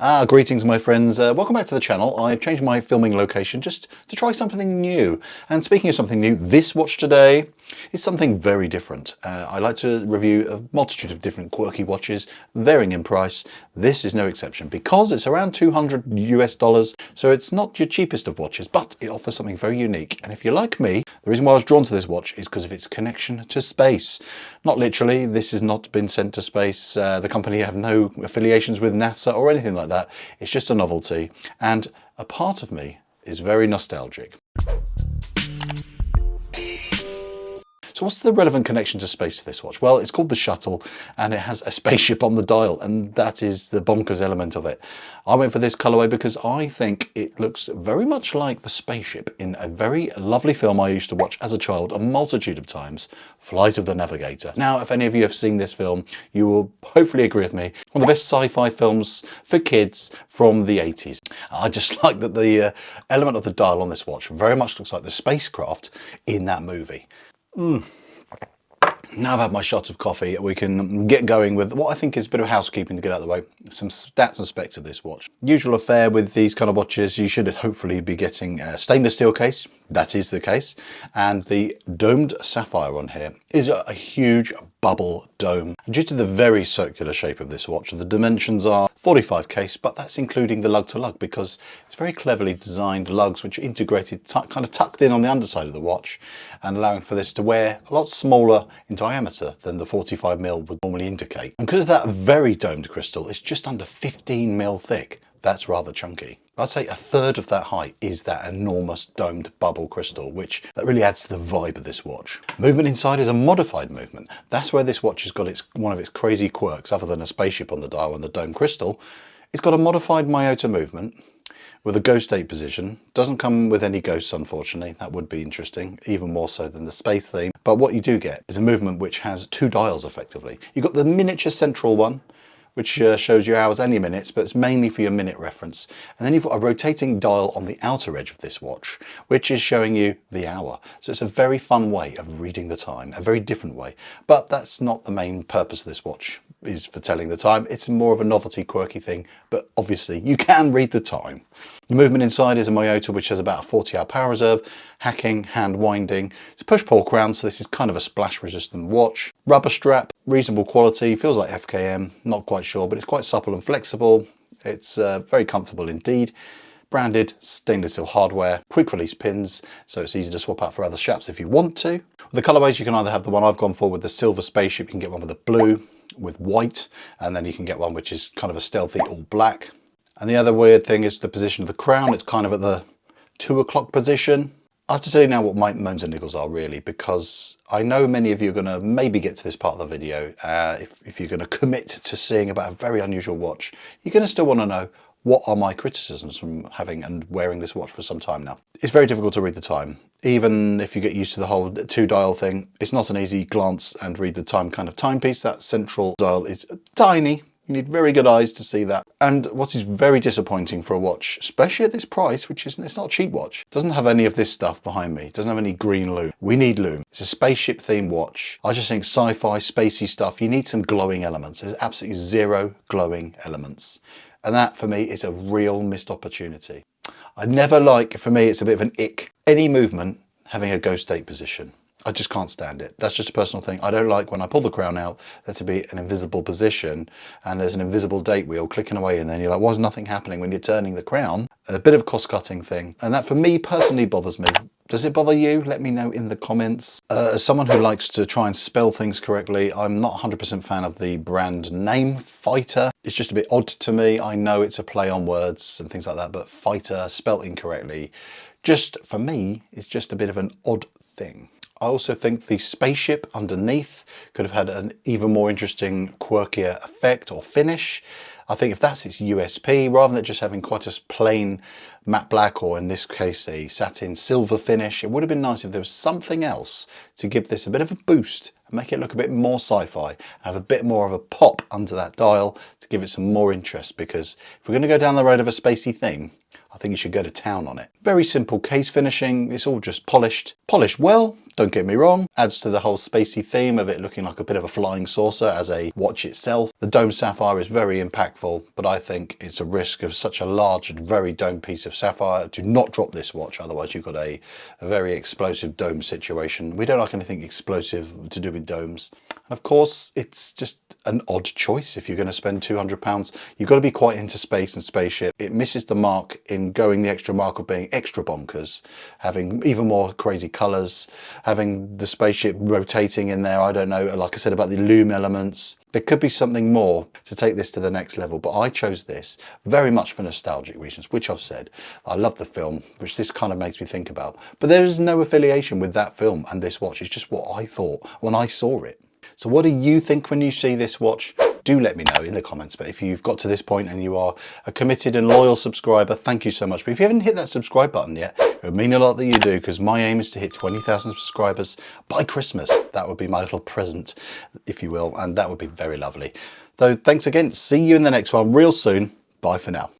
Greetings my friends, welcome back to the channel. I've changed my filming location just to try something new. And speaking of something new, this watch today is something very different. I like to review a multitude of different quirky watches, varying in price. This is no exception because it's around $200 US, so it's not your cheapest of watches, but it offers something very unique. And if you're like me, the reason why I was drawn to this watch is because of its connection to space. Not literally, this has not been sent to space. The company have no affiliations with NASA or anything like that. It's just a novelty, and a part of me is very nostalgic. So what's the relevant connection to space to this watch? Well, it's called the Shuttle and it has a spaceship on the dial, and that is the bonkers element of it. I went for this colorway because I think it looks very much like the spaceship in a very lovely film I used to watch as a child a multitude of times, Flight of the Navigator. Now, if any of you have seen this film, you will hopefully agree with me. One of the best sci-fi films for kids from the 80s. I just like that the element of the dial on this watch very much looks like the spacecraft in that movie. Now I've had my shot of coffee, we can get going with what I think is a bit of housekeeping to get out of the way. Some stats and specs of this watch. Usual affair with these kind of watches, you should hopefully be getting a stainless steel case. That is the case. And the domed sapphire on here is a huge bubble dome. Due to the very circular shape of this watch, the dimensions are 45 case, but that's including the lug to lug because it's very cleverly designed lugs which are integrated, kind of tucked in on the underside of the watch and allowing for this to wear a lot smaller in diameter than the 45mm would normally indicate. And because of that very domed crystal, it's just under 15mm thick. That's rather chunky. I'd say a third of that height is that enormous domed bubble crystal, which that really adds to the vibe of this watch. Movement inside is a modified movement. That's where this watch has got one of its crazy quirks, other than a spaceship on the dial and the domed crystal. It's got a modified FIYTA movement with a ghost 8 position. Doesn't come with any ghosts, unfortunately. That would be interesting, even more so than the space theme. But what you do get is a movement which has two dials effectively. You've got the miniature central one, which shows your hours and your minutes, but it's mainly for your minute reference. And then you've got a rotating dial on the outer edge of this watch, which is showing you the hour. So it's a very fun way of reading the time, a very different way. But that's not the main purpose of this watch, is for telling the time. It's more of a novelty, quirky thing, but obviously you can read the time. The movement inside is a FIYTA, which has about a 40-hour power reserve, hacking, hand winding. It's a push-pull crown, so this is kind of a splash-resistant watch. Rubber strap, reasonable quality, feels like FKM, not quite sure, but it's quite supple and flexible. It's very comfortable indeed. Branded stainless steel hardware, quick release pins, so it's easy to swap out for other straps if you want to. With the colorways, you can either have the one I've gone for with the silver spaceship, you can get one with the blue, with white, and then you can get one which is kind of a stealthy all black. And the other weird thing is the position of the crown. It's kind of at the 2 o'clock position. I have to tell you now what my moans and niggles are really, because I know many of you are going to maybe get to this part of the video. If you're going to commit to seeing about a very unusual watch, you're going to still want to know what are my criticisms from having and wearing this watch for some time now. It's very difficult to read the time. Even if you get used to the whole 2 dial thing, it's not an easy glance and read the time kind of timepiece. That central dial is tiny. You need very good eyes to see that. And what is very disappointing for a watch, especially at this price, which is, it's not a cheap watch, it doesn't have any of this stuff behind me. It doesn't have any green lume. We need lume. It's a spaceship themed watch. I just think sci-fi, spacey stuff, you need some glowing elements. There's absolutely zero glowing elements. And that for me is a real missed opportunity. I never like, for me, it's a bit of an ick, any movement having a ghost 8 position. I just can't stand it. That's just a personal thing. I don't like when I pull the crown out, there to be an invisible position and there's an invisible date wheel clicking away, and then you're like, why is nothing happening when you're turning the crown? A bit of a cost-cutting thing. And that for me personally bothers me. Does it bother you? Let me know in the comments. As someone who likes to try and spell things correctly, I'm not 100% fan of the brand name, FIYTA. It's just a bit odd to me. I know it's a play on words and things like that, but FIYTA spelt incorrectly, just for me, it's just a bit of an odd thing. I also think the spaceship underneath could have had an even more interesting, quirkier effect or finish. I think if that's its USP, rather than just having quite a plain matte black, or in this case a satin silver finish, it would have been nice if there was something else to give this a bit of a boost and make it look a bit more sci-fi, have a bit more of a pop under that dial to give it some more interest, because if we're going to go down the road of a spacey theme, I think you should go to town on it. Very simple case finishing. It's all just polished. Polished well, don't get me wrong, adds to the whole spacey theme of it looking like a bit of a flying saucer as a watch itself. The dome sapphire is very impactful, but I think it's a risk of such a large and very domed piece of sapphire. Do not drop this watch, otherwise you've got a very explosive dome situation. We don't like anything explosive to do with domes. And of course, it's just an odd choice if you're going to spend £200. You've got to be quite into space and spaceship. It misses the mark in going the extra mark of being extra bonkers, having even more crazy colours, having the spaceship rotating in there. I don't know, like I said about the loom elements. There could be something more to take this to the next level, but I chose this very much for nostalgic reasons, which I've said. I love the film, which this kind of makes me think about. But there is no affiliation with that film and this watch. It's just what I thought when I saw it. So what do you think when you see this watch? Do let me know in the comments. But if you've got to this point and you are a committed and loyal subscriber, thank you so much. But if you haven't hit that subscribe button yet, it would mean a lot that you do, because my aim is to hit 20,000 subscribers by Christmas. That would be my little present, if you will, and that would be very lovely. So thanks again. See you in the next one real soon. Bye for now.